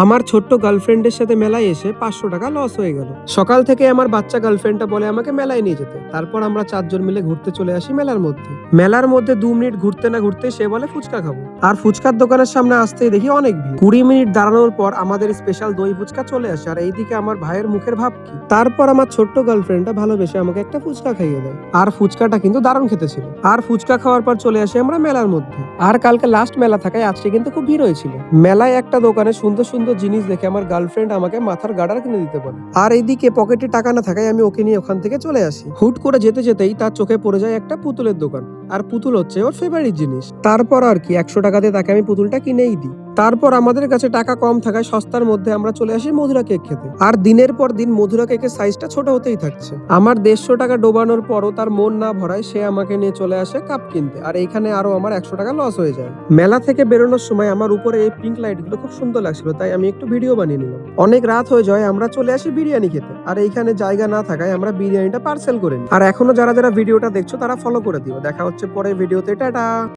আমার ছোট্ট গার্লফ্রেন্ডের সাথে মেলায় এসে 500 টাকা লস হয়ে গেল। সকাল থেকে আমার বাচ্চা গার্লফ্রেন্ডটা বলে আমাকে মেলায় নিয়ে যেতে। তারপর আমরা 4 জন মিলে ঘুরতে চলে আসি মেলার মধ্যে। মেলার মধ্যে 2 মিনিট ঘুরতে না ঘুরতে সে বলে ফুচকা খাবো। আর ফুচকার দোকানের সামনে আসতেই দেখি অনেক ভিড়। 20 মিনিট দাঁড়ানোর পর আমাদের স্পেশাল দই ফুচকা চলে আসে। আর এইদিকে আমার ভাইয়ের মুখের ভাব কি। তারপর আমার ছোট্ট গার্লফ্রেন্ডটা ভালোবেসে আমাকে একটা ফুচকা খাইয়ে দেয়। আর ফুচকাটা কিন্তু দারুণ খেতে ছিল। আর ফুচকা খাওয়ার পর চলে আসি আমরা মেলার মধ্যে। আর কালকে লাস্ট মেলা থাকায় আজকে কিন্তু খুব ভিড় হয়েছিল। মেলায় একটা দোকানে সুন্দর সুন্দর জিনিস দেখে আমার গার্লফ্রেন্ড আমাকে মাথার গার্ডার কিনে দিতে বলে। আর এইদিকে পকেটে টাকা না থাকায় আমি ওকে নিয়ে ওখান থেকে চলে আসি। হুট করে যেতে যেতেই তার চোখে পড়ে যায় একটা পুতুলের দোকান। আর পুতুল হচ্ছে ওর ফেভারিট জিনিস। তারপর আর কি 100 টাকা দিয়ে তাকে আমি পুতুলটা কিনেই দিই। তারপর আমাদের কাছে টাকা কম থাকায় সস্তার মধ্যে আমরা চলে আসি মধুরা কেক খেতে। আর দিনের পর দিন মধুরা কেকের সাইজটা ছোট হতেই থাকছে। আমার 150 টাকা ডোবানোর পরও তার মন না ভরায় সে আমাকে নিয়ে চলে আসে কাপ কিনতে। আর এইখানে আরো আমার 100 টাকা লস হয়ে যায়। মেলা থেকে বেরোনোর সময় আমার উপরে এই পিঙ্ক লাইট গুলো খুব সুন্দর লাগছিল, তাই আমি একটু ভিডিও বানিয়ে নিলাম। অনেক রাত হয়ে যায়, আমরা চলে আসি বিরিয়ানি খেতে। আর এইখানে জায়গা না থাকায় আমরা বিরিয়ানিটা পার্সেল করে নিই। আর এখনো যারা যারা ভিডিওটা দেখছো তারা ফলো করে দিও। দেখা হচ্ছে পরের ভিডিওতে। টাটা।